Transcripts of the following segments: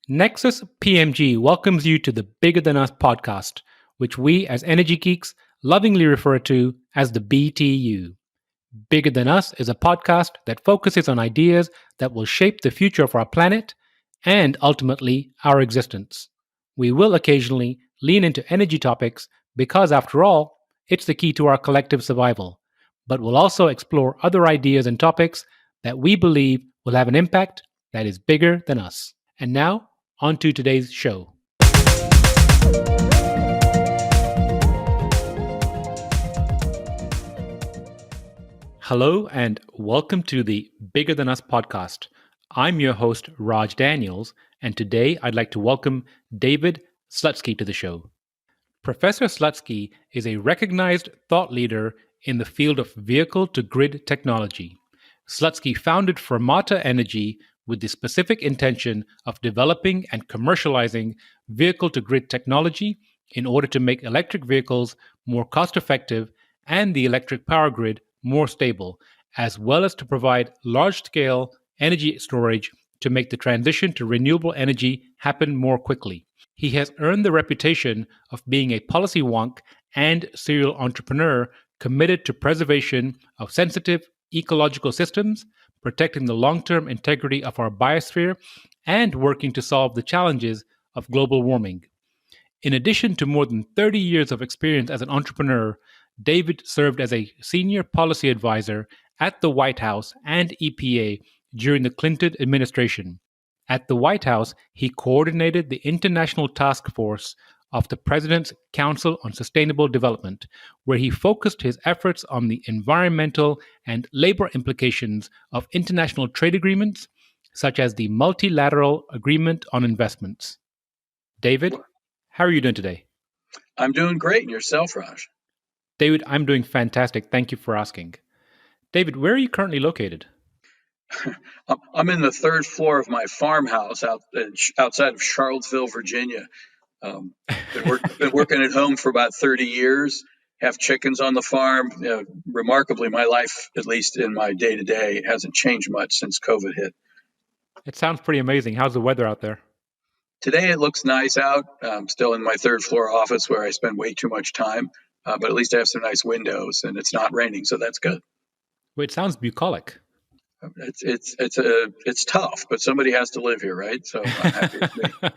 Nexus PMG welcomes you to the Bigger Than Us podcast, which we as energy geeks lovingly refer to as the BTU. Bigger Than Us is a podcast that focuses on ideas that will shape the future of our planet and ultimately our existence. We will occasionally lean into energy topics because, after all, it's the key to our collective survival. But we'll also explore other ideas and topics that we believe will have an impact that is bigger than us. And now, on to today's show. Hello, and welcome to the Bigger Than Us podcast. I'm your host, Raj Daniels, and today I'd like to welcome David Slutzky to the show. Professor Slutzky is a recognized thought leader in the field of vehicle-to-grid technology. Slutzky founded Fermata Energy with the specific intention of developing and commercializing vehicle-to-grid technology in order to make electric vehicles more cost-effective and the electric power grid more stable, as well as to provide large-scale energy storage to make the transition to renewable energy happen more quickly. He has earned the reputation of being a policy wonk and serial entrepreneur committed to preservation of sensitive ecological systems, protecting the long-term integrity of our biosphere, and working to solve the challenges of global warming. In addition to more than 30 years of experience as an entrepreneur, David served as a senior policy advisor at the White House and EPA during the Clinton administration. At the White House, he coordinated the International Task Force of the President's Council on Sustainable Development, where he focused his efforts on the environmental and labor implications of international trade agreements, such as the Multilateral Agreement on Investments. David, how are you doing today? I'm doing great. And yourself, Raj? David, I'm doing fantastic. Thank you for asking. David, where are you currently located? I'm in the third floor of my farmhouse outside of Charlottesville, Virginia. Been working at home for about 30 years. Have chickens on the farm. Remarkably, my life, at least in my day-to-day, hasn't changed much since COVID hit. It sounds pretty amazing. How's the weather out there? Today it looks nice out. I'm still in my third floor office where I spend way too much time, but at least I have some nice windows and it's not raining, so that's good. Well, it sounds bucolic. It's tough, but somebody has to live here, right? So I'm happy with me.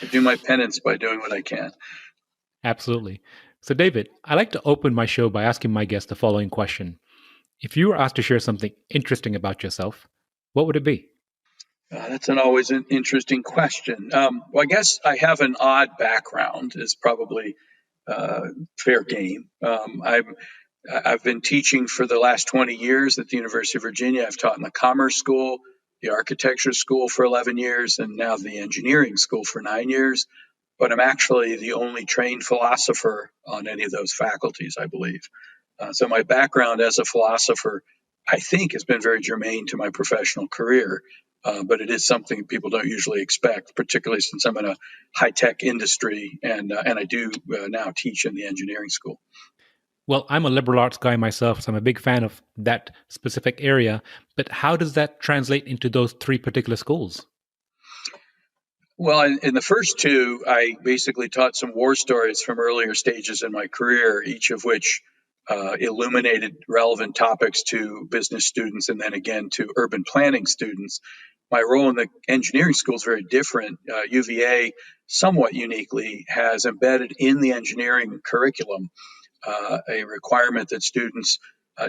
I do my penance by doing what I can. Absolutely. So, David, I like to open my show by asking my guests the following question. If you were asked to share something interesting about yourself, what would it be? That's always an interesting question. Well, I guess I have an odd background, is probably fair game. I've been teaching for the last 20 years at the University of Virginia. I've taught in the Commerce School, the Architecture School for 11 years, and now the Engineering School for 9 years. But I'm actually the only trained philosopher on any of those faculties, I believe. So my background as a philosopher, I think, has been very germane to my professional career. But it is something people don't usually expect, particularly since I'm in a high-tech industry and I do now teach in the engineering school. Well, I'm a liberal arts guy myself, so I'm a big fan of that specific area. But how does that translate into those three particular schools? Well, in the first two, I basically taught some war stories from earlier stages in my career, each of which illuminated relevant topics to business students and then again to urban planning students. My role in the engineering school is very different. UVA, somewhat uniquely, has embedded in the engineering curriculum a requirement that students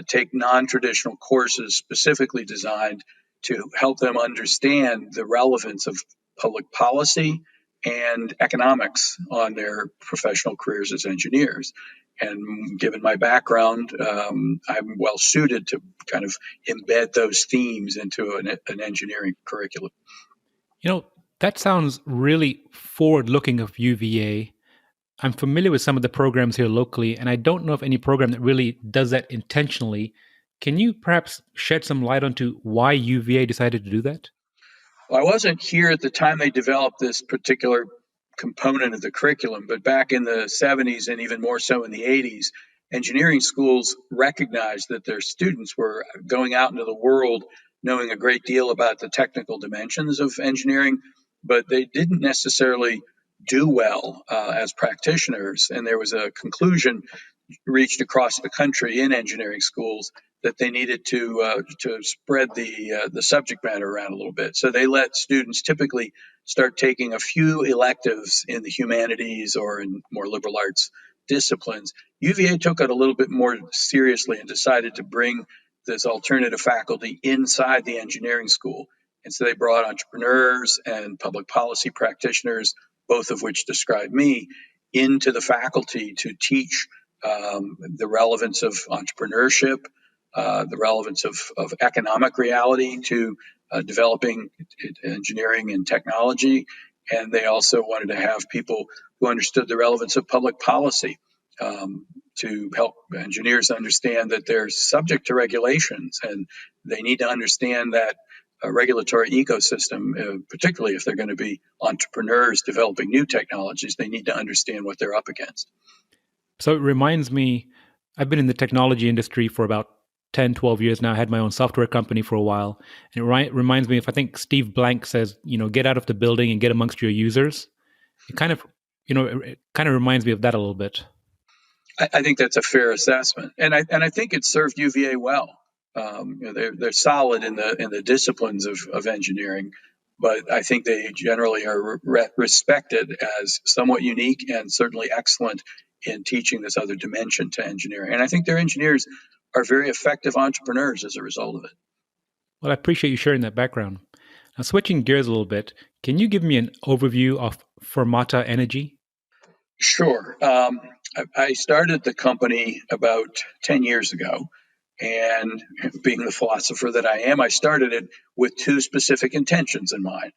take non-traditional courses specifically designed to help them understand the relevance of public policy and economics on their professional careers as engineers. And given my background, I'm well suited to kind of embed those themes into an engineering curriculum. You know, that sounds really forward-looking of UVA. I'm familiar with some of the programs here locally, and I don't know of any program that really does that intentionally. Can you perhaps shed some light onto why UVA decided to do that? Well, I wasn't here at the time they developed this particular component of the curriculum, but back in the 70s and even more so in the 80s, engineering schools recognized that their students were going out into the world knowing a great deal about the technical dimensions of engineering, but they didn't necessarily do well as practitioners. And there was a conclusion reached across the country in engineering schools that they needed to spread the subject matter around a little bit. So they let students typically start taking a few electives in the humanities or in more liberal arts disciplines. UVA took it a little bit more seriously and decided to bring this alternative faculty inside the engineering school. And so they brought entrepreneurs and public policy practitioners, both of which describe me, into the faculty to teach the relevance of entrepreneurship, the relevance of economic reality to developing engineering and technology. And they also wanted to have people who understood the relevance of public policy to help engineers understand that they're subject to regulations and they need to understand that regulatory ecosystem, particularly if they're going to be entrepreneurs developing new technologies, they need to understand what they're up against. So it reminds me, I've been in the technology industry for about 10, 12 years now. I had my own software company for a while. And it reminds me, if I think Steve Blank says, get out of the building and get amongst your users, it kind of, it kind of reminds me of that a little bit. I think that's a fair assessment, and I think it served UVA well. They're solid in the disciplines of engineering, but I think they generally are respected as somewhat unique and certainly excellent in teaching this other dimension to engineering. And I think their engineers are very effective entrepreneurs as a result of it. Well, I appreciate you sharing that background. Now, switching gears a little bit, can you give me an overview of Fermata Energy? Sure. I started the company about 10 years ago. And being the philosopher that I am, I started it with two specific intentions in mind.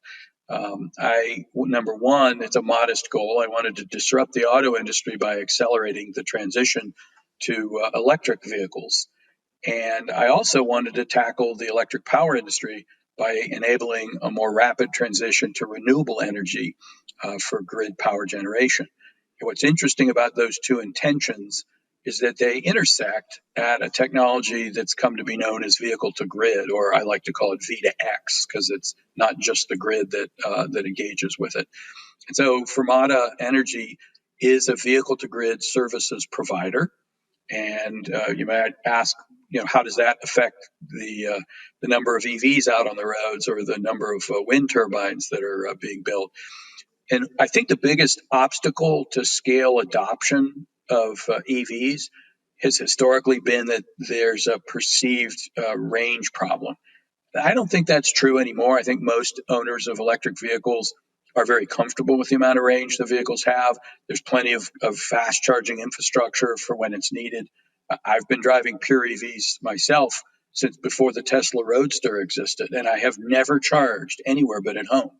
Number one, it's a modest goal. I wanted to disrupt the auto industry by accelerating the transition to electric vehicles. And I also wanted to tackle the electric power industry by enabling a more rapid transition to renewable energy for grid power generation. And what's interesting about those two intentions is that they intersect at a technology that's come to be known as vehicle to grid, or I like to call it V to X, because it's not just the grid that engages with it. And so Fermata Energy is a vehicle to grid services provider. And you might ask, how does that affect the number of EVs out on the roads or the number of wind turbines that are being built? And I think the biggest obstacle to scale adoption of EVs has historically been that there's a perceived range problem. I don't think that's true anymore. I think most owners of electric vehicles are very comfortable with the amount of range the vehicles have. There's plenty of fast charging infrastructure for when it's needed. I've been driving pure EVs myself since before the Tesla Roadster existed, and I have never charged anywhere but at home.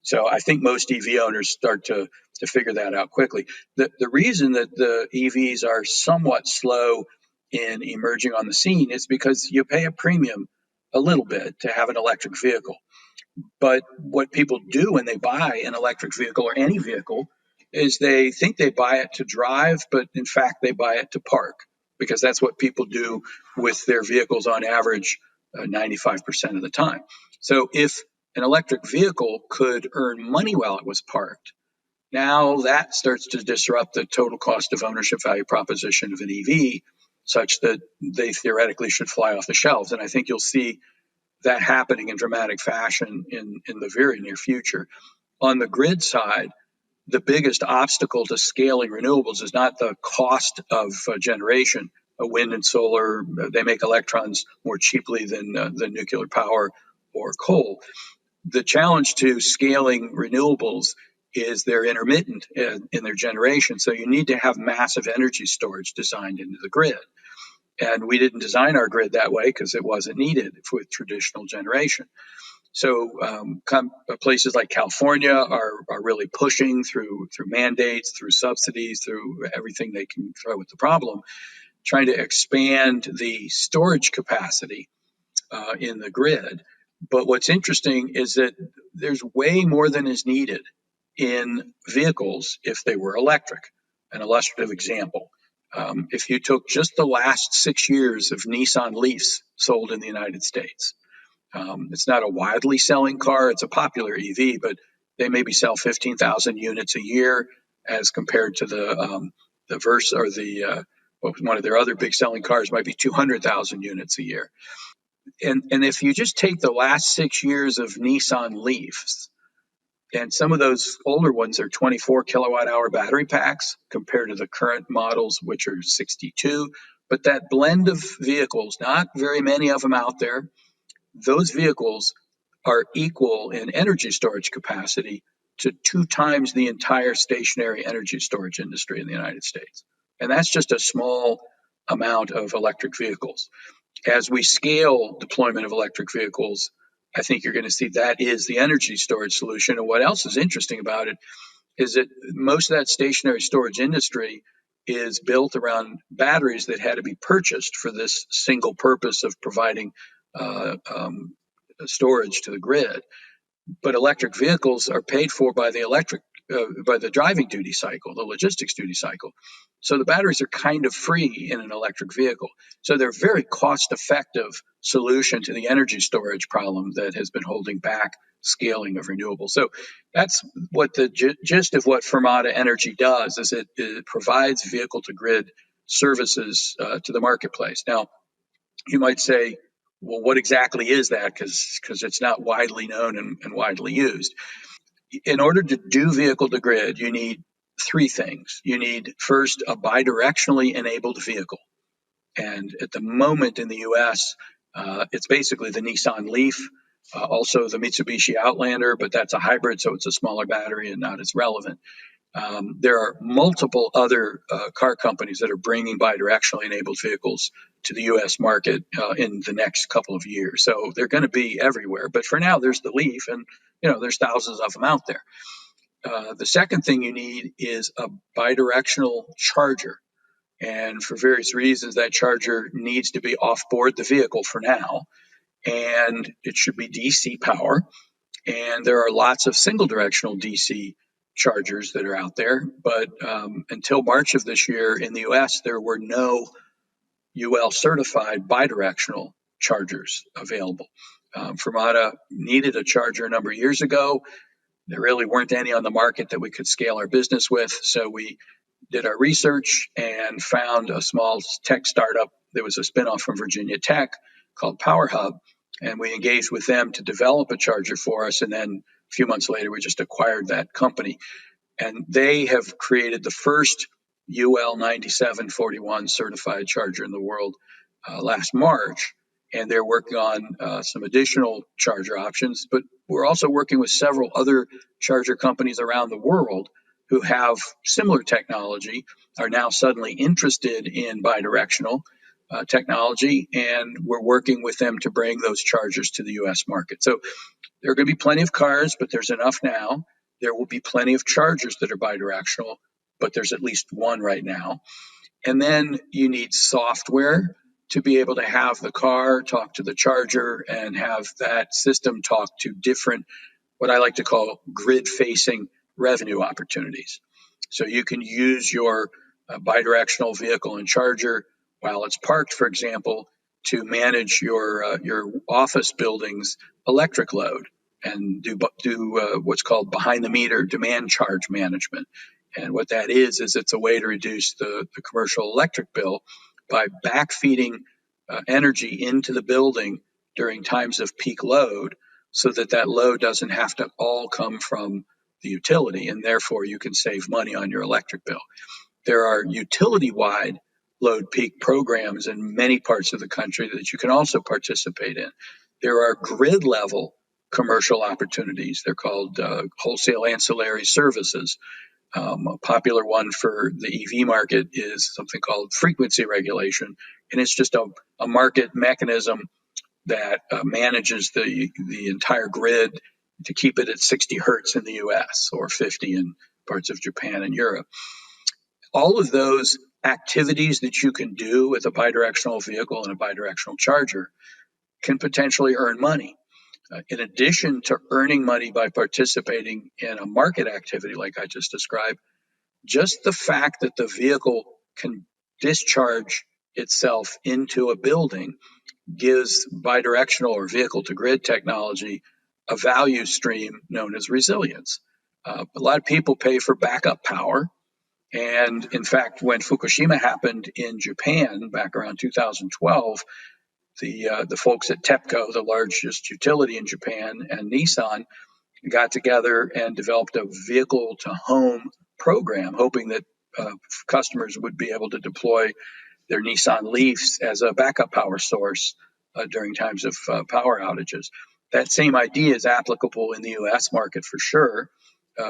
So I think most EV owners start to figure that out quickly. The reason that the EVs are somewhat slow in emerging on the scene is because you pay a premium a little bit to have an electric vehicle. But what people do when they buy an electric vehicle or any vehicle is they think they buy it to drive, but in fact, they buy it to park because that's what people do with their vehicles on average 95% of the time. So if an electric vehicle could earn money while it was parked, now that starts to disrupt the total cost of ownership value proposition of an EV such that they theoretically should fly off the shelves. And I think you'll see that happening in dramatic fashion in the very near future. On the grid side, the biggest obstacle to scaling renewables is not the cost of generation. Wind and solar, they make electrons more cheaply than nuclear power or coal. The challenge to scaling renewables is they're intermittent in their generation. So you need to have massive energy storage designed into the grid. And we didn't design our grid that way because it wasn't needed with traditional generation. So places like California are really pushing through mandates, through subsidies, through everything they can throw at the problem, trying to expand the storage capacity in the grid. But what's interesting is that there's way more than is needed in vehicles if they were electric. An illustrative example. If you took just the last 6 years of Nissan Leafs sold in the United States, it's not a widely selling car. It's a popular EV, but they maybe sell 15,000 units a year, as compared to the Versa, or one of their other big selling cars might be 200,000 units a year. And if you just take the last 6 years of Nissan Leafs, and some of those older ones are 24 kilowatt hour battery packs compared to the current models, which are 62. But that blend of vehicles, not very many of them out there, those vehicles are equal in energy storage capacity to 2 times the entire stationary energy storage industry in the United States. And that's just a small amount of electric vehicles. As we scale deployment of electric vehicles, I think you're going to see that is the energy storage solution. And what else is interesting about it is that most of that stationary storage industry is built around batteries that had to be purchased for this single purpose of providing uh, um, storage to the grid. But electric vehicles are paid for by by the driving duty cycle, the logistics duty cycle. So the batteries are kind of free in an electric vehicle. So they're a very cost-effective solution to the energy storage problem that has been holding back scaling of renewables. So that's what the gist of what Fermata Energy does, is it provides vehicle-to-grid services to the marketplace. Now, you might say, well, what exactly is that? Because it's not widely known and widely used. In order to do vehicle to grid, you need three things. You need, first, a bidirectionally enabled vehicle. And at the moment in the US, it's basically the Nissan Leaf, also the Mitsubishi Outlander, but that's a hybrid, so it's a smaller battery and not as relevant. There are multiple other car companies that are bringing bidirectionally enabled vehicles to the U.S. market in the next couple of years. So they're going to be everywhere. But for now, there's the Leaf, and there's thousands of them out there. The second thing you need is a bidirectional charger. And for various reasons, that charger needs to be off board the vehicle for now. And it should be DC power. And there are lots of single directional DC chargers that are out there. But until March of this year in the US, there were no UL certified bidirectional chargers available. Fermata needed a charger a number of years ago. There really weren't any on the market that we could scale our business with. So we did our research and found a small tech startup that was a spinoff from Virginia Tech called PowerHub. And we engaged with them to develop a charger for us. And then a few months later, we just acquired that company. And they have created the first UL 9741 certified charger in the world last March. And they're working on some additional charger options. But we're also working with several other charger companies around the world who have similar technology, are now suddenly interested in bidirectional technology, and we're working with them to bring those chargers to the US market. So there are going to be plenty of cars, but there's enough now. There will be plenty of chargers that are bidirectional, but there's at least one right now. And then you need software to be able to have the car talk to the charger and have that system talk to different, what I like to call grid-facing revenue opportunities. So you can use your bidirectional vehicle and charger while it's parked, for example, to manage your office building's electric load and do what's called behind the meter demand charge management. And what that is it's a way to reduce the commercial electric bill by backfeeding energy into the building during times of peak load, so that load doesn't have to all come from the utility, and therefore you can save money on your electric bill. There are utility-wide load peak programs in many parts of the country that you can also participate in. There are grid-level commercial opportunities. They're called wholesale ancillary services. A popular one for the EV market is something called frequency regulation, and it's just a market mechanism that manages the entire grid to keep it at 60 hertz in the US or 50 in parts of Japan and Europe. All of those activities that you can do with a bidirectional vehicle and a bidirectional charger can potentially earn money. In addition to earning money by participating in a market activity like I just described, just the fact that the vehicle can discharge itself into a building gives bidirectional or vehicle to grid technology a value stream known as resilience. A lot of people pay for backup power. And in fact, when Fukushima happened in Japan back around 2012, the folks at TEPCO, the largest utility in Japan, and Nissan got together and developed a vehicle to home program, hoping that customers would be able to deploy their Nissan Leafs as a backup power source during times of power outages. That same idea is applicable in the U.S. market for sure,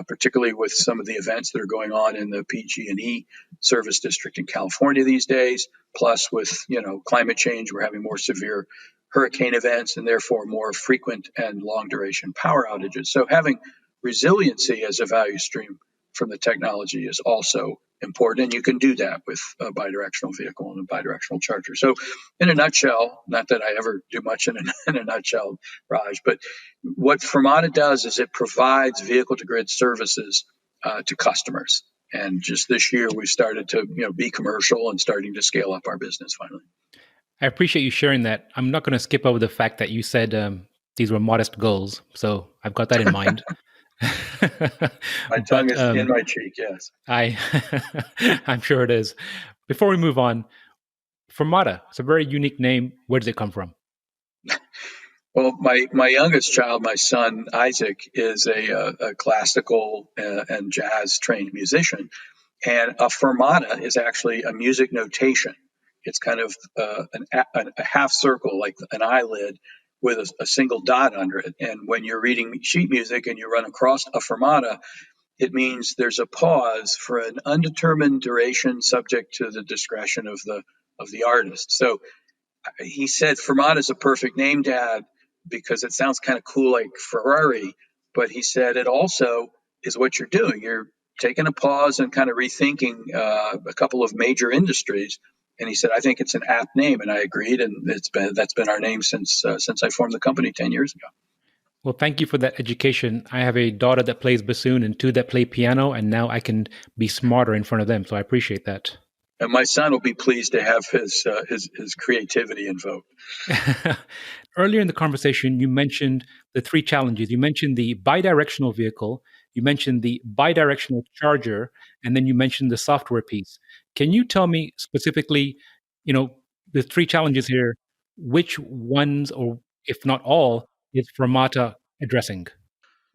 particularly with some of the events that are going on in the PG&E service district in California these days. Plus, with climate change, we're having more severe hurricane events and therefore more frequent and long duration power outages. So having resiliency as a value stream from the technology is also important. And you can do that with a bidirectional vehicle and a bidirectional charger. So in a nutshell, not that I ever do much in a nutshell, Raj, but what Fermata does is it provides vehicle to grid services to customers. And just this year, we started to be commercial and starting to scale up our business finally. I appreciate you sharing that. I'm not going to skip over the fact that you said these were modest goals, so I've got that in mind. My tongue is in my cheek, yes. I'm sure it is. Before we move on, Fermata, it's a very unique name. Where does it come from? Well, my youngest child, my son Isaac, is a classical and jazz trained musician, and a fermata is actually a music notation. It's kind of a half circle, like an eyelid, with a single dot under it. And when you're reading sheet music and you run across a fermata, it means there's a pause for an undetermined duration, subject to the discretion of the artist. So he said Fermata is a perfect name, Dad, because it sounds kind of cool like Ferrari. But he said it also is what you're doing. You're taking a pause and kind of rethinking a couple of major industries. And he said, I think it's an apt name, and I agreed. And that's been our name since I formed the company 10 years ago. Well, thank you for that education. I have a daughter that plays bassoon and two that play piano, and now I can be smarter in front of them. So I appreciate that. And my son will be pleased to have his creativity invoked. Earlier in the conversation, you mentioned the three challenges. You mentioned the bidirectional vehicle, you mentioned the bidirectional charger, and then you mentioned the software piece. Can you tell me specifically, the three challenges here, which ones, or if not all, is Fermata addressing?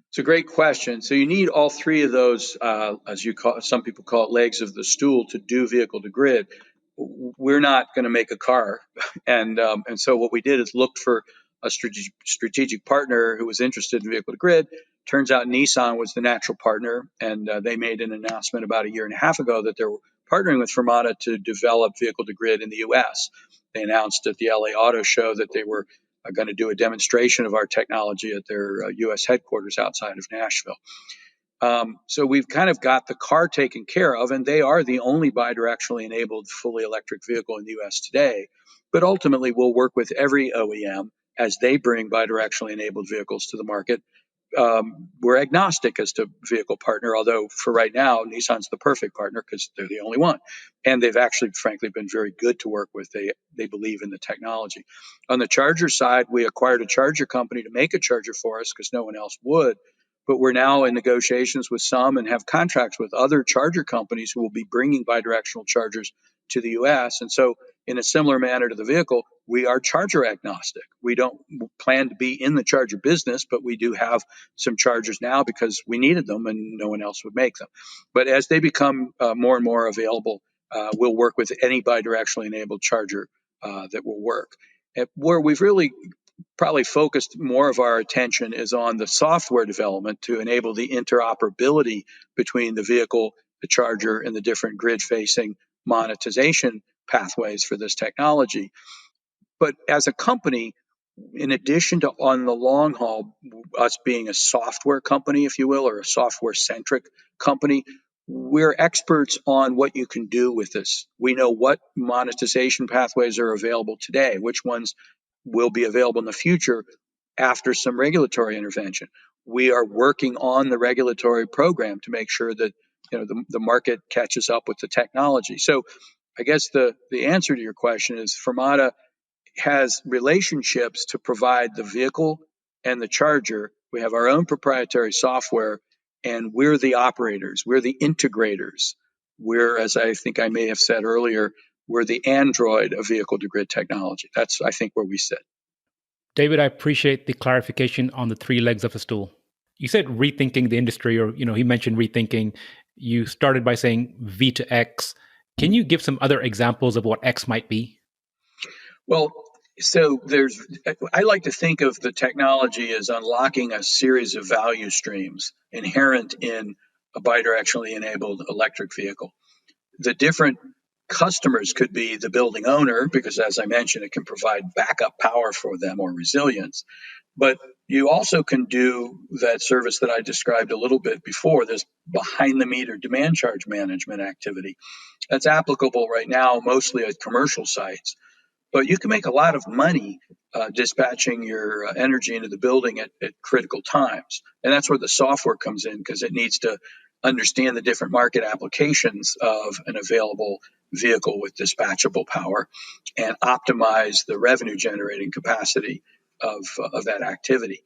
It's a great question. So you need all three of those, as some people call it, legs of the stool to do vehicle to grid. We're not going to make a car, and so what we did is looked for a strategic partner who was interested in vehicle to grid. Turns out Nissan was the natural partner, and they made an announcement about a year and a half ago that they're partnering with Fermata to develop vehicle to grid in the U.S. They announced at the LA Auto Show that they were going to do a demonstration of our technology at their U.S. headquarters outside of Nashville. So we've kind of got the car taken care of, and they are the only bidirectionally enabled fully electric vehicle in the U.S. today. But ultimately, we'll work with every OEM as they bring bidirectionally enabled vehicles to the market. We're agnostic as to vehicle partner, although for right now, Nissan's the perfect partner because they're the only one. And they've actually, frankly, been very good to work with. They believe in the technology. On the charger side, we acquired a charger company to make a charger for us because no one else would. But we're now in negotiations with some and have contracts with other charger companies who will be bringing bidirectional chargers to the U.S. And so, in a similar manner to the vehicle, we are charger agnostic. We don't plan to be in the charger business, but we do have some chargers now because we needed them and no one else would make them. But as they become more and more available, we'll work with any bidirectionally enabled charger that will work. Where we've really probably focused more of our attention is on the software development to enable the interoperability between the vehicle, the charger, and the different grid-facing monetization pathways for this technology. But as a company, in addition to on the long haul, us being a software company, if you will, or a software centric company, we're experts on what you can do with this. We know what monetization pathways are available today, which ones will be available in the future after some regulatory intervention. We are working on the regulatory program to make sure that the market catches up with the technology. So I guess the answer to your question is Fermata has relationships to provide the vehicle and the charger. We have our own proprietary software, and we're the operators, we're the integrators. We're, as I think I may have said earlier, we're the Android of vehicle to grid technology. That's, I think, where we sit. David, I appreciate the clarification on the three legs of a stool. You said rethinking the industry, or he mentioned rethinking. You started by saying V to X. Can you give some other examples of what X might be? Well, so I like to think of the technology as unlocking a series of value streams inherent in a bidirectionally enabled electric vehicle. The different customers could be the building owner, because as I mentioned, it can provide backup power for them or resilience. But you also can do that service that I described a little bit before, this behind the meter demand charge management activity. That's applicable right now mostly at commercial sites. But you can make a lot of money dispatching your energy into the building at critical times. And that's where the software comes in, because it needs to understand the different market applications of an available vehicle with dispatchable power and optimize the revenue generating capacity of that activity.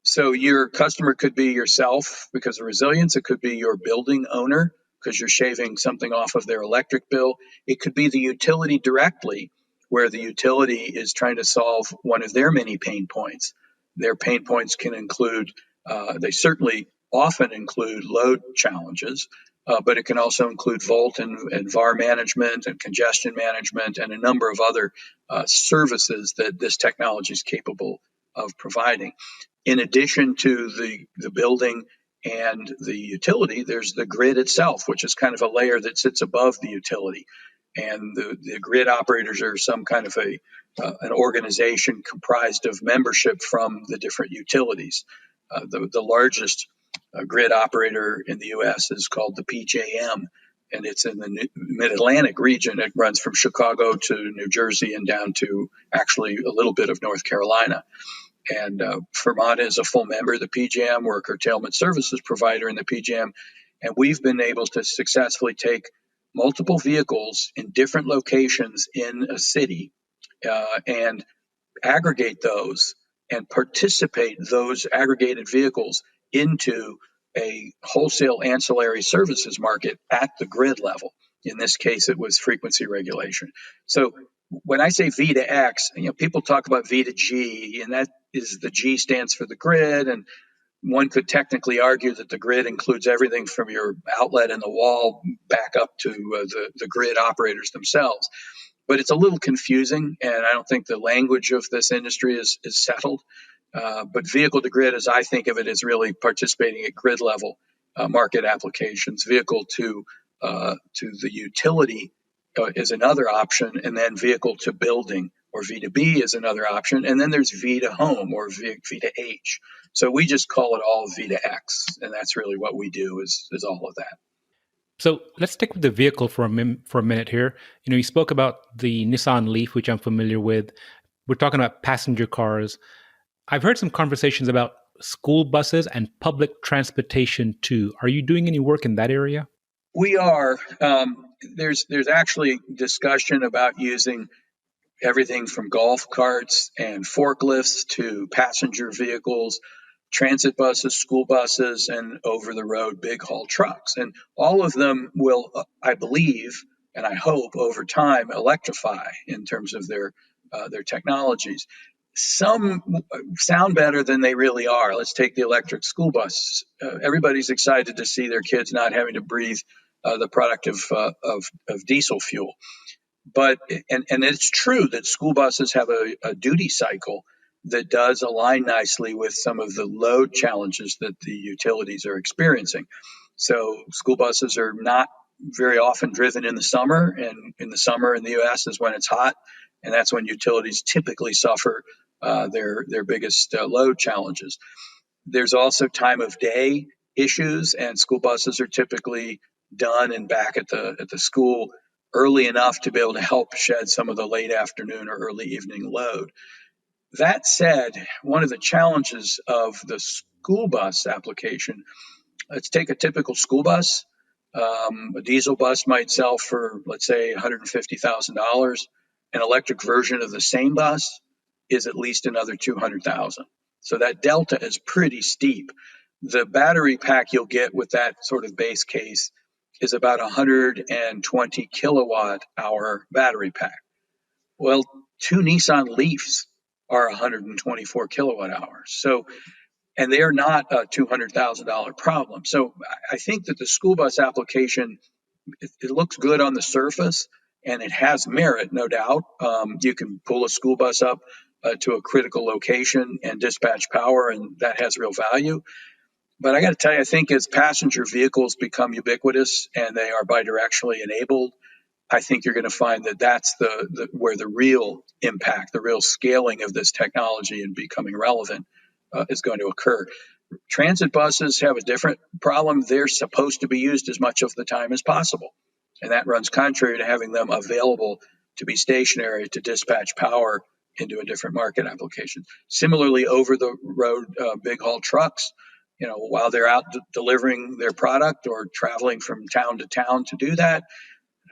So your customer could be yourself because of resilience. It could be your building owner because you're shaving something off of their electric bill. It could be the utility directly, where the utility is trying to solve one of their many pain points. Their pain points can include, they certainly often include load challenges, but it can also include volt and VAR management and congestion management and a number of other services that this technology is capable of providing. In addition to the building and the utility, there's the grid itself, which is kind of a layer that sits above the utility. And the grid operators are some kind of an organization comprised of membership from the different utilities. The largest grid operator in the U.S. is called the PJM, and it's in the Mid-Atlantic region. It runs from Chicago to New Jersey and down to actually a little bit of North Carolina. And Fermata is a full member of the PJM. We're a curtailment services provider in the PJM. And we've been able to successfully take multiple vehicles in different locations in a city and aggregate those and participate those aggregated vehicles into a wholesale ancillary services market at the grid level. In this case, it was frequency regulation. So when I say V to X, people talk about V to G, and that is the G stands for the grid. And one could technically argue that the grid includes everything from your outlet in the wall back up to the grid operators themselves. But it's a little confusing, and I don't think the language of this industry is settled. But vehicle to grid, as I think of it, is really participating at grid level market applications. Vehicle to the utility is another option, and then vehicle to building or V2B is another option, and then there's V to home or V to H. So we just call it all V to X, and that's really what we do is all of that. So let's stick with the vehicle for a minute here. You spoke about the Nissan Leaf, which I'm familiar with. We're talking about passenger cars. I've heard some conversations about school buses and public transportation too. Are you doing any work in that area? We are. There's actually discussion about using everything from golf carts and forklifts to passenger vehicles, transit buses, school buses, and over the road big haul trucks. And all of them will, I believe, and I hope over time, electrify in terms of their technologies. Some sound better than they really are. Let's take the electric school bus. Everybody's excited to see their kids not having to breathe the product of diesel fuel. But and it's true that school buses have a duty cycle that does align nicely with some of the load challenges that the utilities are experiencing. So school buses are not very often driven in the summer, and in the summer in the U.S. is when it's hot, and that's when utilities typically suffer their biggest load challenges. There's also time of day issues, and school buses are typically done and back at the school early enough to be able to help shed some of the late afternoon or early evening load. That said, one of the challenges of the school bus application, let's take a typical school bus. A diesel bus might sell for, let's say, $150,000. An electric version of the same bus is at least another $200,000. So that delta is pretty steep. The battery pack you'll get with that sort of base case is about 120 kilowatt hour battery pack. Well, two Nissan Leafs are 124 kilowatt hours. So, and they are not a $200,000 problem. So I think that the school bus application, it looks good on the surface and it has merit, no doubt. You can pull a school bus up to a critical location and dispatch power, and that has real value. But I got to tell you, I think as passenger vehicles become ubiquitous and they are bidirectionally enabled, I think you're going to find that that's where the real impact, the real scaling of this technology and becoming relevant is going to occur. Transit buses have a different problem. They're supposed to be used as much of the time as possible. And that runs contrary to having them available to be stationary to dispatch power into a different market application. Similarly, over the road big haul trucks, while they're out delivering their product or traveling from town to town to do that,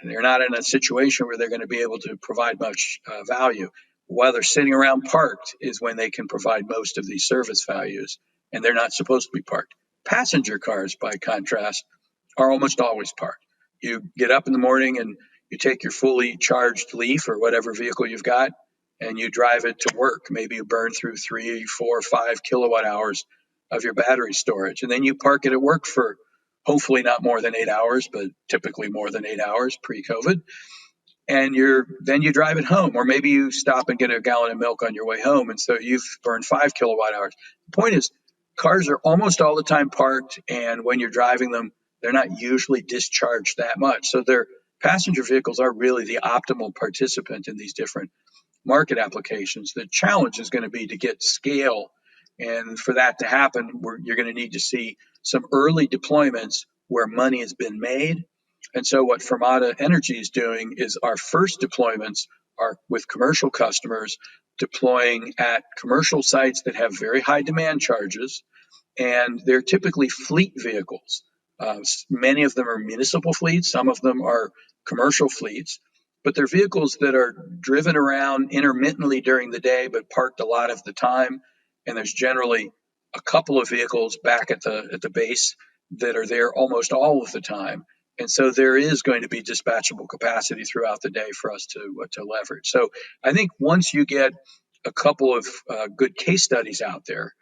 they're not in a situation where they're going to be able to provide much value. While they're sitting around parked is when they can provide most of these service values, and they're not supposed to be parked. Passenger cars, by contrast, are almost always parked. You get up in the morning and you take your fully charged Leaf or whatever vehicle you've got, and you drive it to work. Maybe you burn through 3, 4, 5 kilowatt hours of your battery storage, and then you park it at work for hopefully not more than 8 hours, but typically more than 8 hours pre-COVID. And then you drive it home, or maybe you stop and get a gallon of milk on your way home, and so you've burned 5 kilowatt hours. The point is, cars are almost all the time parked, and when you're driving them, they're not usually discharged that much. So their passenger vehicles are really the optimal participant in these different market applications. The challenge is going to be to get scale. And for that to happen, you're going to need to see some early deployments where money has been made. And so what Fermata Energy is doing is our first deployments are with commercial customers deploying at commercial sites that have very high demand charges, and they're typically fleet vehicles. Many of them are municipal fleets, some of them are commercial fleets, but they're vehicles that are driven around intermittently during the day but parked a lot of the time. And there's generally a couple of vehicles back at the base that are there almost all of the time. And so there is going to be dispatchable capacity throughout the day for us to leverage. So I think once you get a couple of good case studies out there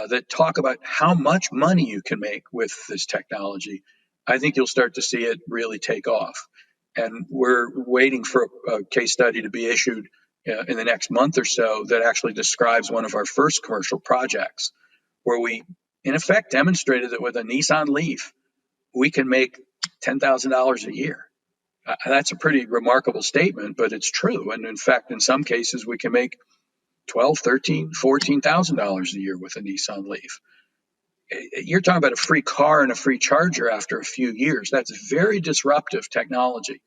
that talk about how much money you can make with this technology, I think you'll start to see it really take off. And we're waiting for a case study to be issued in the next month or so that actually describes one of our first commercial projects where we, in effect, demonstrated that with a Nissan Leaf, we can make $10,000 a year. That's a pretty remarkable statement, but it's true. And in fact, in some cases, we can make $12,000, $13,000, $14,000 a year with a Nissan Leaf. You're talking about a free car and a free charger after a few years. That's very disruptive technology.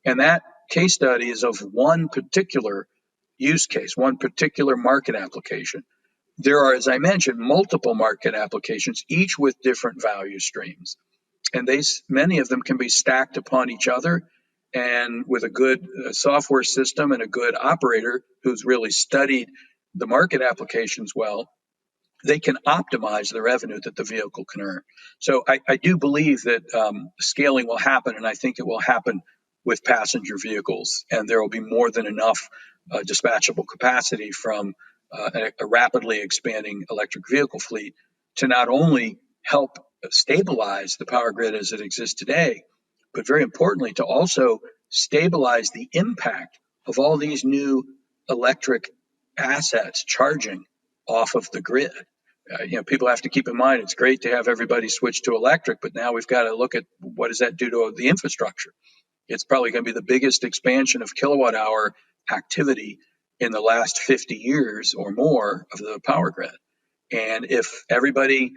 And that case study is of one particular use case, one particular market application. There are, as I mentioned, multiple market applications, each with different value streams. And many of them can be stacked upon each other. And with a good software system and a good operator who's really studied the market applications well, they can optimize the revenue that the vehicle can earn. So I do believe that scaling will happen, and I think it will happen with passenger vehicles, and there will be more than enough dispatchable capacity from a rapidly expanding electric vehicle fleet to not only help stabilize the power grid as it exists today, but very importantly, to also stabilize the impact of all these new electric assets charging off of the grid. People have to keep in mind it's great to have everybody switch to electric, but now we've got to look at what does that do to the infrastructure. It's probably going to be the biggest expansion of kilowatt hour activity in the last 50 years or more of the power grid. And if everybody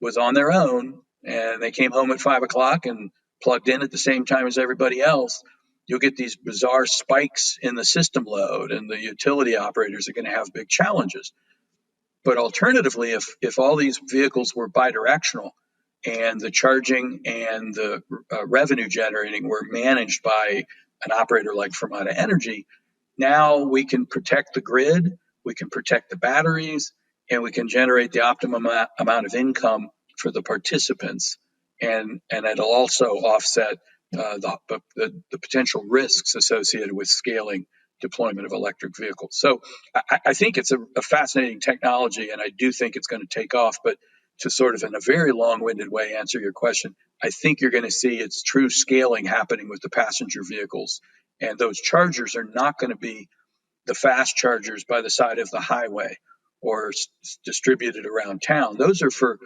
was on their own and they came home at 5 o'clock and plugged in at the same time as everybody else, you'll get these bizarre spikes in the system load, and the utility operators are going to have big challenges. But alternatively, if all these vehicles were bidirectional and the charging and the revenue generating were managed by an operator like Fermata Energy, now we can protect the grid, we can protect the batteries, and we can generate the optimum amount of income for the participants, and it'll also offset the potential risks associated with scaling deployment of electric vehicles. So I think it's a fascinating technology, and I do think it's going to take off. But to sort of in a very long-winded way answer your question, I think you're going to see its true scaling happening with the passenger vehicles, and those chargers are not going to be the fast chargers by the side of the highway or distributed around town. Those are for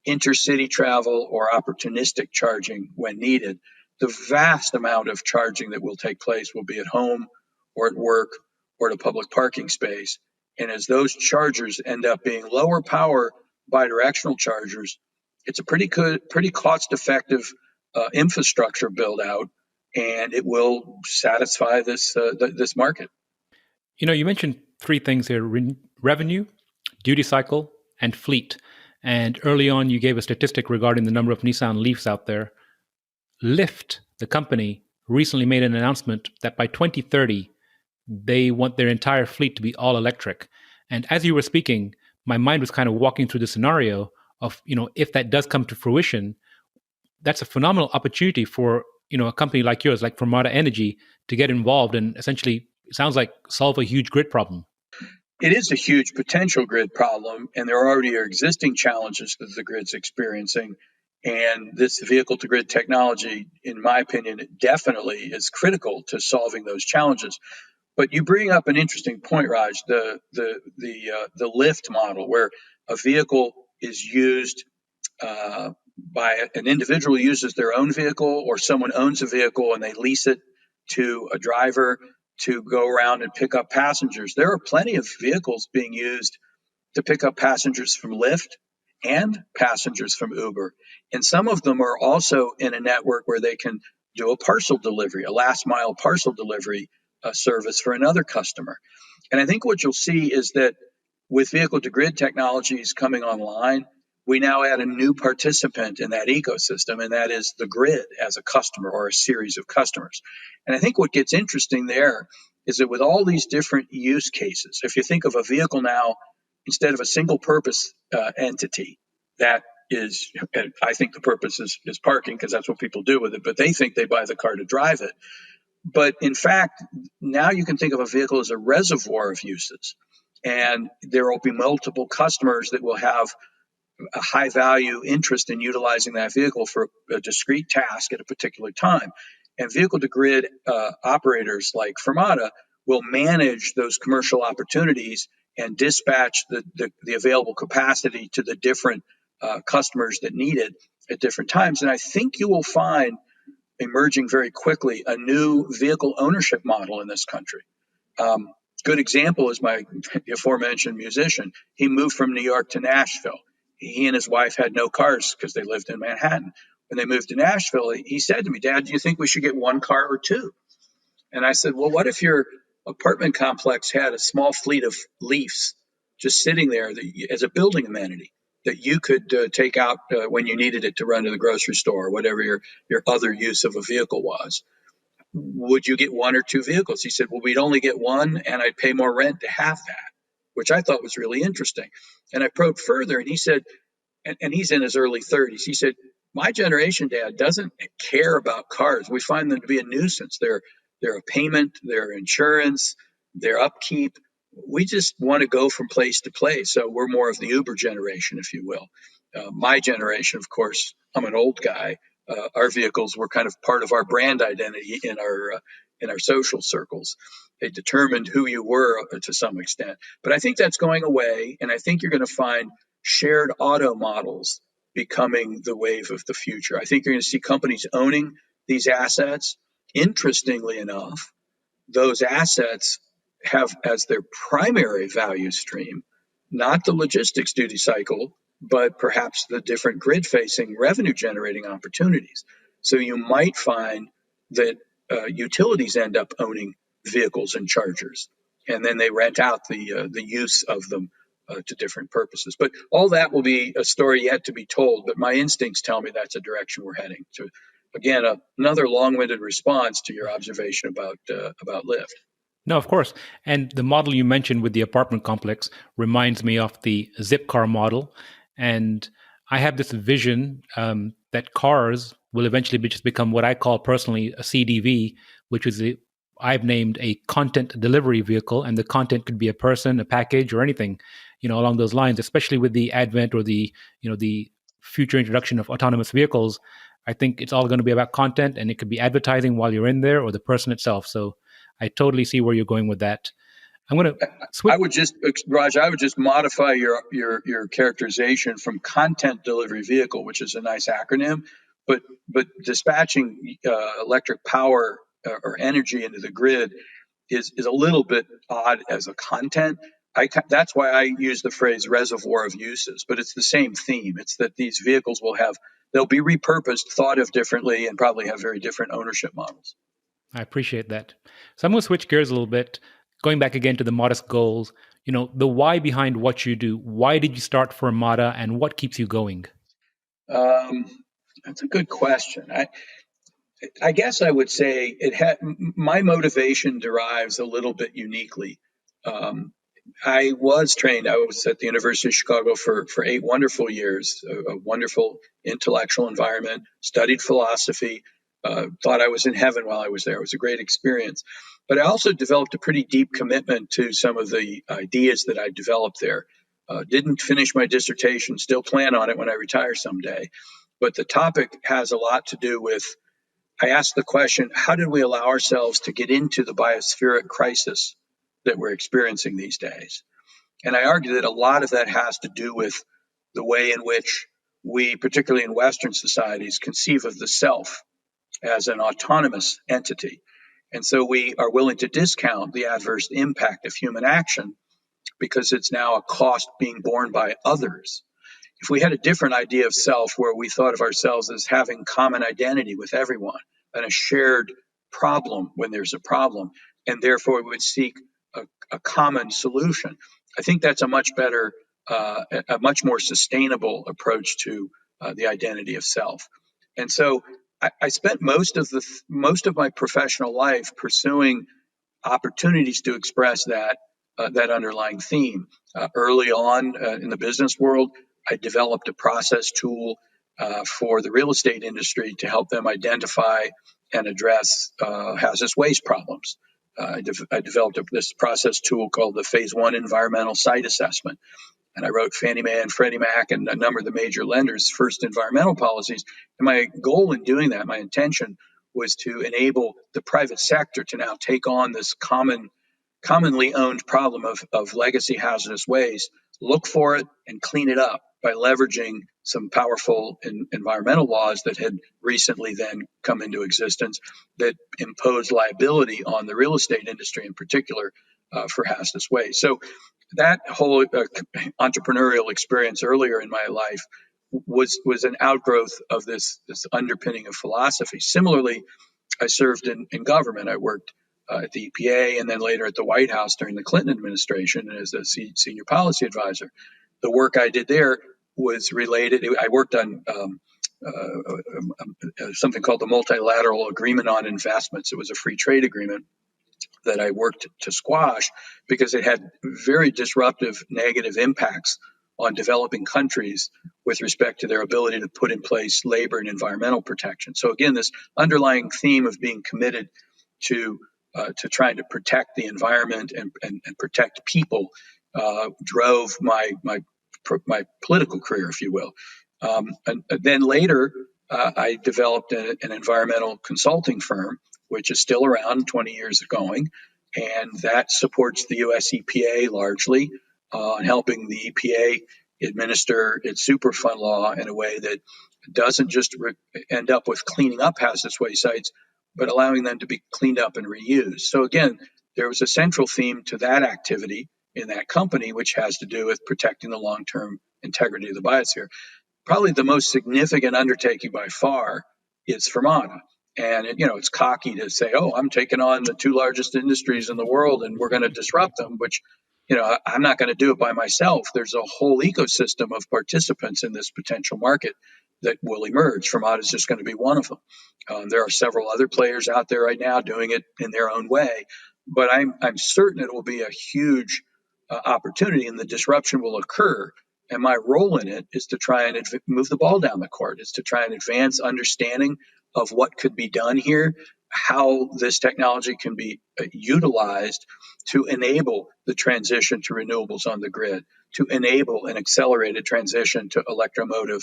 intercity travel or opportunistic charging when needed. The vast amount of charging that will take place will be at home or at work or at a public parking space. And as those chargers end up being lower power bidirectional chargers, it's a pretty good, pretty cost effective infrastructure build out, and it will satisfy this market. You mentioned three things here: revenue, duty cycle, and fleet. And early on, you gave a statistic regarding the number of Nissan Leafs out there. Lyft, the company, recently made an announcement that by 2030, they want their entire fleet to be all electric. And as you were speaking, my mind was kind of walking through the scenario of, if that does come to fruition, that's a phenomenal opportunity for, a company like yours, like Fermata Energy, to get involved and essentially, it sounds like, solve a huge grid problem. It is a huge potential grid problem, and there already are existing challenges that the grid's experiencing. And this vehicle to grid technology, in my opinion, definitely is critical to solving those challenges. But you bring up an interesting point, Raj, the lift model, where a vehicle is used by an individual uses their own vehicle, or someone owns a vehicle and they lease it to a driver to go around and pick up passengers. There are plenty of vehicles being used to pick up passengers from Lyft and passengers from Uber. And some of them are also in a network where they can do a parcel delivery, a last mile parcel delivery service for another customer. And I think what you'll see is that with vehicle to grid technologies coming online, we now add a new participant in that ecosystem, and that is the grid as a customer or a series of customers. And I think what gets interesting there is that with all these different use cases, if you think of a vehicle now, instead of a single purpose entity that is, I think the purpose is parking because that's what people do with it, but they think they buy the car to drive it. But in fact, now you can think of a vehicle as a reservoir of uses. And there will be multiple customers that will have a high value interest in utilizing that vehicle for a discrete task at a particular time. And vehicle to grid operators like Fermata will manage those commercial opportunities and dispatch the available capacity to the different customers that need it at different times. And I think you will find emerging very quickly a new vehicle ownership model in this country. Good example is my aforementioned musician. He moved from New York to Nashville. He and his wife had no cars because they lived in Manhattan. When they moved to Nashville, he said to me, "Dad, do you think we should get one car or two?" And I said, "Well, what if your apartment complex had a small fleet of Leafs just sitting there as a building amenity that you could take out when you needed it to run to the grocery store or whatever your other use of a vehicle was? Would you get one or two vehicles?" He said, "Well, we'd only get one, and I'd pay more rent to have that," which I thought was really interesting. And I probed further, and he said, and he's in his early 30s, he said, "My generation, Dad, doesn't care about cars. We find them to be a nuisance. They're a payment, they're insurance, they're upkeep. We just want to go from place to place. So we're more of the Uber generation, if you will." My generation, of course, I'm an old guy. Our vehicles were kind of part of our brand identity in our social circles. They determined who you were to some extent. But I think that's going away, and I think you're going to find shared auto models becoming the wave of the future. I think you're going to see companies owning these assets. Interestingly enough, those assets have as their primary value stream not the logistics duty cycle, but perhaps the different grid facing revenue generating opportunities. So you might find that utilities end up owning vehicles and chargers, and then they rent out the use of them to different purposes. But all that will be a story yet to be told. But my instincts tell me that's a direction we're heading to. Again, another long-winded response to your observation about Lyft. No, of course. And the model you mentioned with the apartment complex reminds me of the zip car model. And I have this vision that cars will eventually just become what I call personally a CDV, which is I've named a content delivery vehicle, and the content could be a person, a package, or anything, along those lines. Especially with the advent or the future introduction of autonomous vehicles, I think it's all going to be about content, and it could be advertising while you're in there, or the person itself. So I totally see where you're going with that. I'm going to I switch. would just, Raj, I would just modify your characterization from content delivery vehicle, which is a nice acronym, but dispatching electric power or energy into the grid is a little bit odd as a content. That's why I use the phrase reservoir of uses, but it's the same theme. It's that these vehicles they'll be repurposed, thought of differently, and probably have very different ownership models. I appreciate that. So I'm going to switch gears a little bit, going back again to the modest goals. The why behind what you do. Why did you start Fermata, and what keeps you going? Um, that's a good question. I guess I would say my motivation derives a little bit uniquely. Um, I was trained. I was at the University of Chicago for 8 wonderful years, a wonderful intellectual environment. Studied philosophy. Thought I was in heaven while I was there. It was a great experience. But I also developed a pretty deep commitment to some of the ideas that I developed there. Didn't finish my dissertation. Still plan on it when I retire someday. But the topic has a lot to do with. I asked the question, how did we allow ourselves to get into the biospheric crisis that we're experiencing these days? And I argue that a lot of that has to do with the way in which we, particularly in Western societies, conceive of the self as an autonomous entity. And so we are willing to discount the adverse impact of human action because it's now a cost being borne by others. If we had a different idea of self where we thought of ourselves as having common identity with everyone and a shared problem when there's a problem, and therefore we would seek a common solution, I think that's a much better, a much more sustainable approach to the identity of self. And so I spent most of my professional life pursuing opportunities to express that underlying theme. Early on in the business world, I developed a process tool for the real estate industry to help them identify and address hazardous waste problems. I developed this process tool called the Phase One Environmental Site Assessment, and I wrote Fannie Mae and Freddie Mac and a number of the major lenders' first environmental policies. And my goal in doing that, my intention, was to enable the private sector to now take on this commonly owned problem of legacy hazardous waste, look for it and clean it up by leveraging some powerful environmental laws that had recently then come into existence that impose liability on the real estate industry in particular for hazardous waste. So that whole entrepreneurial experience earlier in my life was an outgrowth of this underpinning of philosophy. Similarly, I served in government. I worked at the EPA and then later at the White House during the Clinton administration as a senior policy advisor. The work I did there was related. I worked on something called the Multilateral Agreement on Investments. It was a free trade agreement that I worked to squash because it had very disruptive negative impacts on developing countries with respect to their ability to put in place labor and environmental protection. So again, this underlying theme of being committed to trying to protect the environment and protect people drove my political career, if you will. And then later, I developed an environmental consulting firm, which is still around, 20 years going, and that supports the US EPA largely on helping the EPA administer its Superfund law in a way that doesn't just end up with cleaning up hazardous waste sites, but allowing them to be cleaned up and reused. So again, there was a central theme to that activity in that company, which has to do with protecting the long-term integrity of the biosphere. Probably the most significant undertaking by far is Fermata. And it's cocky to say, "Oh, I'm taking on the two largest industries in the world, and we're going to disrupt them." Which, I'm not going to do it by myself. There's a whole ecosystem of participants in this potential market that will emerge. Fermata is just going to be one of them. There are several other players out there right now doing it in their own way. but I'm certain it will be a huge opportunity, and the disruption will occur. And my role in it is to try and move the ball down the court, is to try and advance understanding of what could be done here, how this technology can be utilized to enable the transition to renewables on the grid, to enable an accelerated transition to electromotive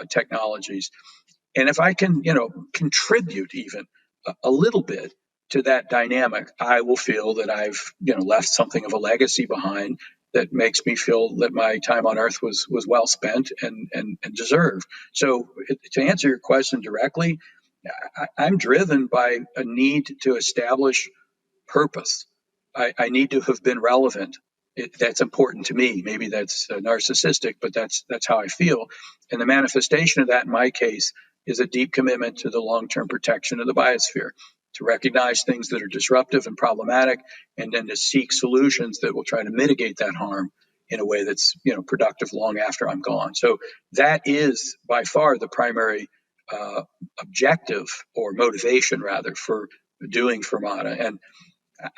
technologies. And if I can, contribute even a little bit to that dynamic, I will feel that I've, left something of a legacy behind that makes me feel that my time on Earth was well spent and deserved. So, to answer your question directly, I'm driven by a need to establish purpose. I need to have been relevant. That's important to me. Maybe that's narcissistic, but that's how I feel. And the manifestation of that, in my case, is a deep commitment to the long-term protection of the biosphere, to recognize things that are disruptive and problematic, and then to seek solutions that will try to mitigate that harm in a way that's productive long after I'm gone. So that is by far the primary objective, or motivation rather, for doing Fermata. And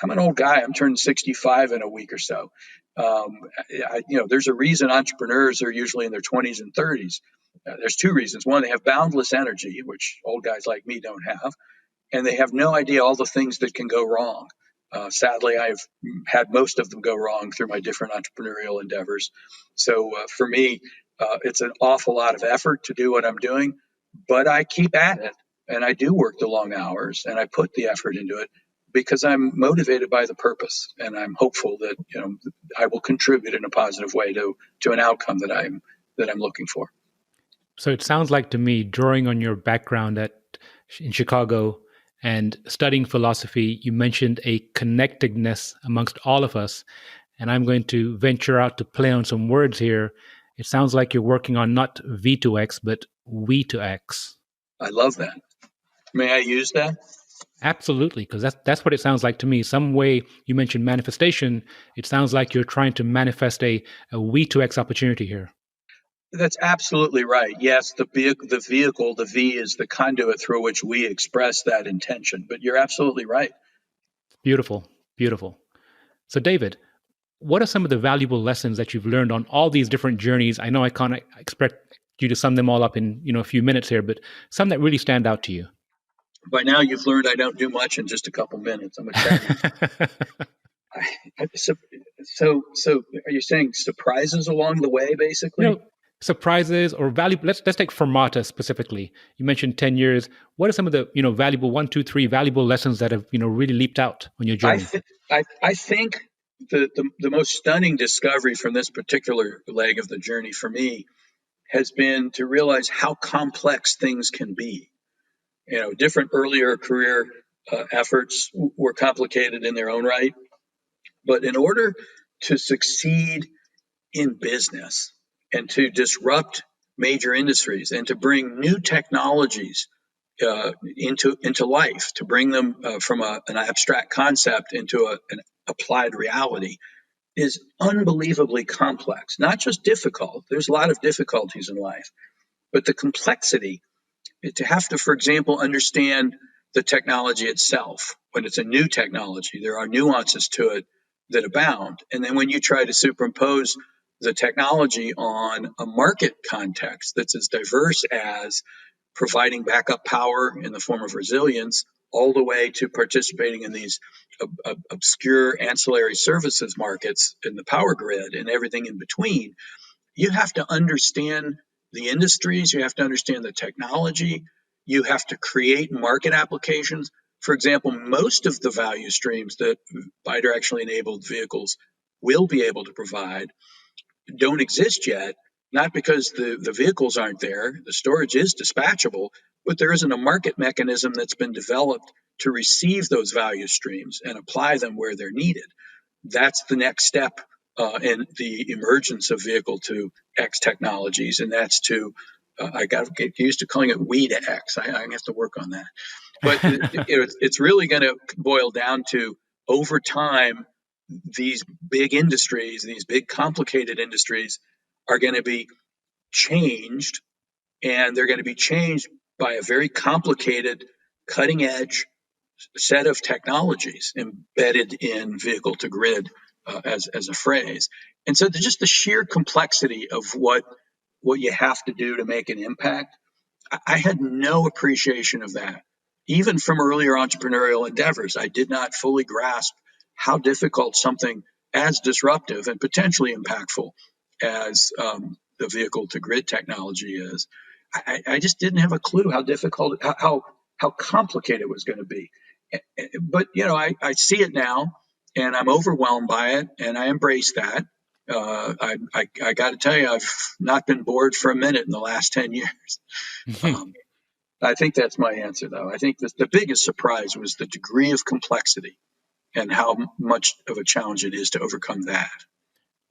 I'm an old guy. I'm turning 65 in a week or so. There's a reason entrepreneurs are usually in their 20s and 30s. There's two reasons. One, they have boundless energy, which old guys like me don't have, and they have no idea all the things that can go wrong. Sadly, I've had most of them go wrong through my different entrepreneurial endeavors. So for me, it's an awful lot of effort to do what I'm doing, but I keep at it, and I do work the long hours, and I put the effort into it because I'm motivated by the purpose, and I'm hopeful that I will contribute in a positive way to an outcome that I'm looking for. So it sounds like to me, drawing on your background in Chicago and studying philosophy, you mentioned a connectedness amongst all of us. And I'm going to venture out to play on some words here. It sounds like you're working on not V to X, but we to X. I love that. May I use that? Absolutely, because that's what it sounds like to me. Some way you mentioned manifestation. It sounds like you're trying to manifest a we to X opportunity here. That's absolutely right. Yes, the vehicle, the V is the conduit through which we express that intention. But you're absolutely right. Beautiful, beautiful. So, David, what are some of the valuable lessons that you've learned on all these different journeys? I know I can't expect you to sum them all up in a few minutes here, but some that really stand out to you. By now, you've learned I don't do much in just a couple minutes. I'm a chatty. So, are you saying surprises along the way, basically? Surprises or valuable. Let's take Fermata specifically. You mentioned 10 years. What are some of the valuable 1, 2, 3 valuable lessons that have really leaped out on your journey? I think the most stunning discovery from this particular leg of the journey for me has been to realize how complex things can be. Different earlier career efforts were complicated in their own right, but in order to succeed in business and to disrupt major industries and to bring new technologies into life, to bring them from an abstract concept into an applied reality, is unbelievably complex. Not just difficult. There's a lot of difficulties in life, but the complexity, to have to, for example, understand the technology itself. When it's a new technology, there are nuances to it that abound. And then when you try to superimpose the technology on a market context that's as diverse as providing backup power in the form of resilience, all the way to participating in these obscure ancillary services markets in the power grid and everything in between, you have to understand the industries, you have to understand the technology, you have to create market applications. For example, most of the value streams that bidirectionally enabled vehicles will be able to provide don't exist yet, not because the vehicles aren't there, the storage is dispatchable, but there isn't a market mechanism that's been developed to receive those value streams and apply them where they're needed. That's the next step in the emergence of vehicle to X technologies, and that's to I got to get used to calling it we to X. I have to work on that, but it's really going to boil down to, over time, these big industries, these big complicated industries, are going to be changed, and they're going to be changed by a very complicated, cutting edge set of technologies embedded in vehicle to grid as a phrase. And so just the sheer complexity of what you have to do to make an impact, I had no appreciation of that. Even from earlier entrepreneurial endeavors, I did not fully grasp how difficult something as disruptive and potentially impactful as the vehicle to grid technology is. I just didn't have a clue how difficult, how complicated it was going to be. But I see it now, and I'm overwhelmed by it, and I embrace that. I got to tell you, I've not been bored for a minute in the last 10 years. Um, I think that's my answer, though. I think the biggest surprise was the degree of complexity and how much of a challenge it is to overcome that.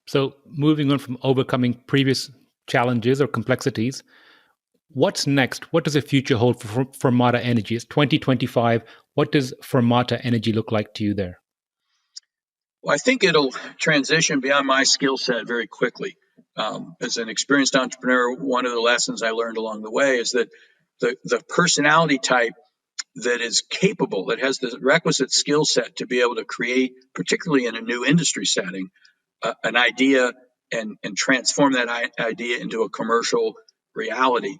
So, moving on from overcoming previous challenges or complexities, what's next? What does the future hold for Fermata Energy? It's 2025. What does Fermata Energy look like to you there? Well, I think it'll transition beyond my skill set very quickly. As an experienced entrepreneur, one of the lessons I learned along the way is that the personality type that is capable, that has the requisite skill set to be able to create, particularly in a new industry setting, an idea and transform that idea into a commercial reality.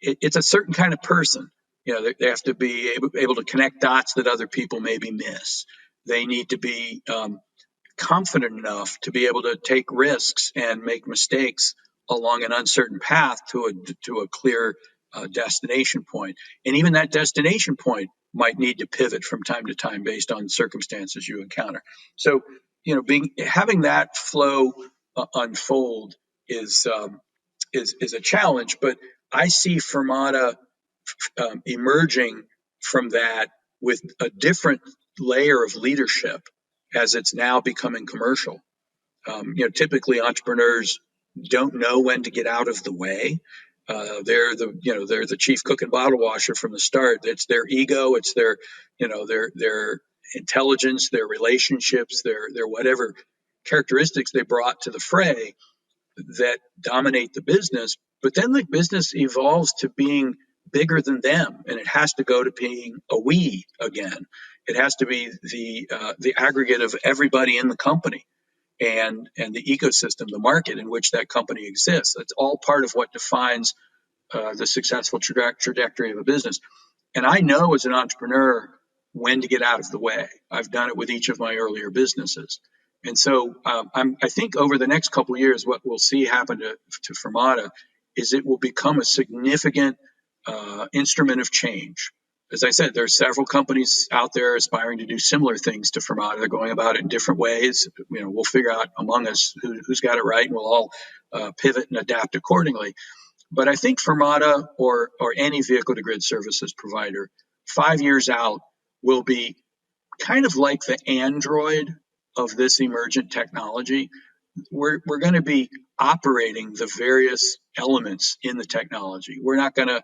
It's a certain kind of person. They have to be able to connect dots that other people maybe miss. They need to be confident enough to be able to take risks and make mistakes along an uncertain path to a clear destination point. And even that destination point might need to pivot from time to time based on circumstances you encounter. So, having that flow unfold is a challenge. But I see Fermata emerging from that with a different layer of leadership as it's now becoming commercial. Typically entrepreneurs don't know when to get out of the way. They're the chief cook and bottle washer from the start. It's their ego, it's their intelligence, their relationships, their whatever characteristics they brought to the fray that dominate the business. But then the business evolves to being bigger than them, and it has to go to being a we again. It has to be the aggregate of everybody in the company and the ecosystem, the market in which that company exists. That's all part of what defines the successful trajectory of a business. And I know as an entrepreneur when to get out of the way. I've done it with each of my earlier businesses. And so I think over the next couple of years, what we'll see happen to Fermata is it will become a significant instrument of change. As I said, there are several companies out there aspiring to do similar things to Fermata. They're going about it in different ways. We'll figure out among us who's got it right, and we'll all pivot and adapt accordingly. But I think Fermata or any vehicle to grid services provider 5 years out will be kind of like the Android of this emergent technology. We're going to be operating the various elements in the technology. We're not going to,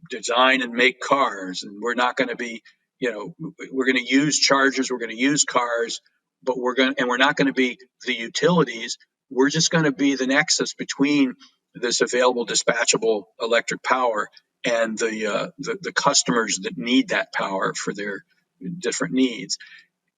design and make cars, and we're not going to be, we're going to use chargers, we're going to use cars, but we're not going to be the utilities. We're just going to be the nexus between this available dispatchable electric power and the customers that need that power for their different needs.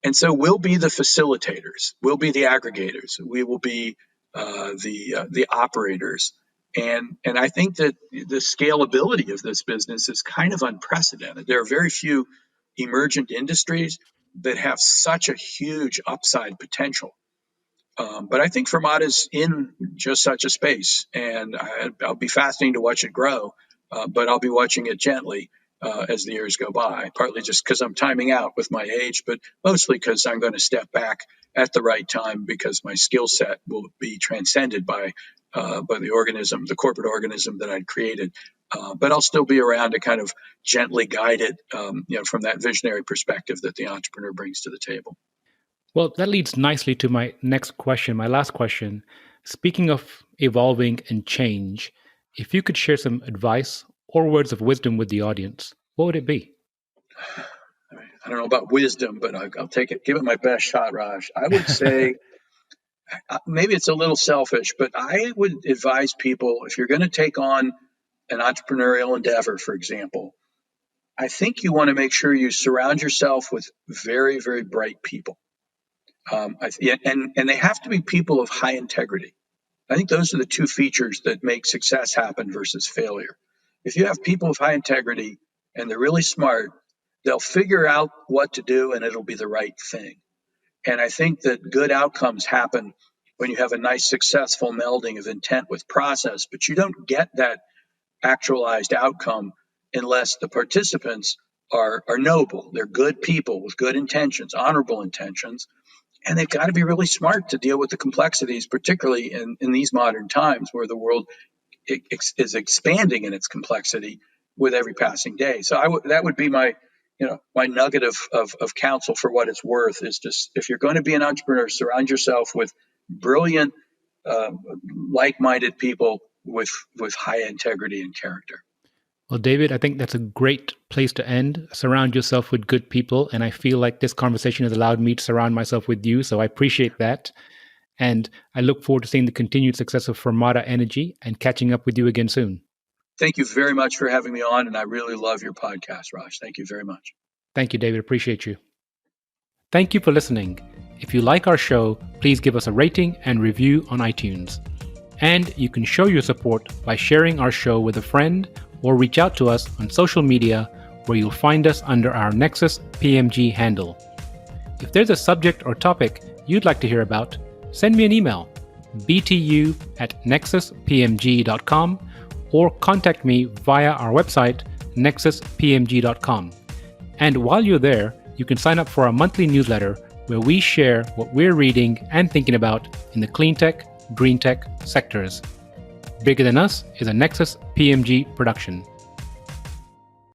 And so we'll be the facilitators, we'll be the aggregators, we will be the operators. And I think that the scalability of this business is kind of unprecedented. There are very few emergent industries that have such a huge upside potential. But I think Fermata's in just such a space, and I'll be fascinating to watch it grow, but I'll be watching it gently as the years go by, partly just because I'm timing out with my age, but mostly because I'm going to step back at the right time because my skill set will be transcended by the corporate organism that I'd created. But I'll still be around to kind of gently guide it, from that visionary perspective that the entrepreneur brings to the table. Well, that leads nicely to my next question, my last question. Speaking of evolving and change, if you could share some advice or words of wisdom with the audience, what would it be? I don't know about wisdom, but I'll take it, give it my best shot, Raj. I would say maybe it's a little selfish, but I would advise people if you're going to take on an entrepreneurial endeavor, for example, I think you want to make sure you surround yourself with very, very bright people. And they have to be people of high integrity. I think those are the two features that make success happen versus failure. If you have people of high integrity and they're really smart, they'll figure out what to do and it'll be the right thing. And I think that good outcomes happen when you have a nice, successful melding of intent with process, but you don't get that actualized outcome unless the participants are noble. They're good people with good intentions, honorable intentions, and they've got to be really smart to deal with the complexities, particularly in these modern times where the world is expanding in its complexity with every passing day. So that would be my my nugget of counsel for what it's worth is just if you're going to be an entrepreneur, surround yourself with brilliant, like-minded people with high integrity and character. Well, David, I think that's a great place to end. Surround yourself with good people. And I feel like this conversation has allowed me to surround myself with you. So I appreciate that. And I look forward to seeing the continued success of Fermata Energy and catching up with you again soon. Thank you very much for having me on. And I really love your podcast, Raj. Thank you very much. Thank you, David. Appreciate you. Thank you for listening. If you like our show, please give us a rating and review on iTunes. And you can show your support by sharing our show with a friend or reach out to us on social media where you'll find us under our Nexus PMG handle. If there's a subject or topic you'd like to hear about, send me an email, btu@nexuspmg.com, or contact me via our website, nexuspmg.com. And while you're there, you can sign up for our monthly newsletter where we share what we're reading and thinking about in the clean tech, green tech sectors. Bigger Than Us is a Nexus PMG production.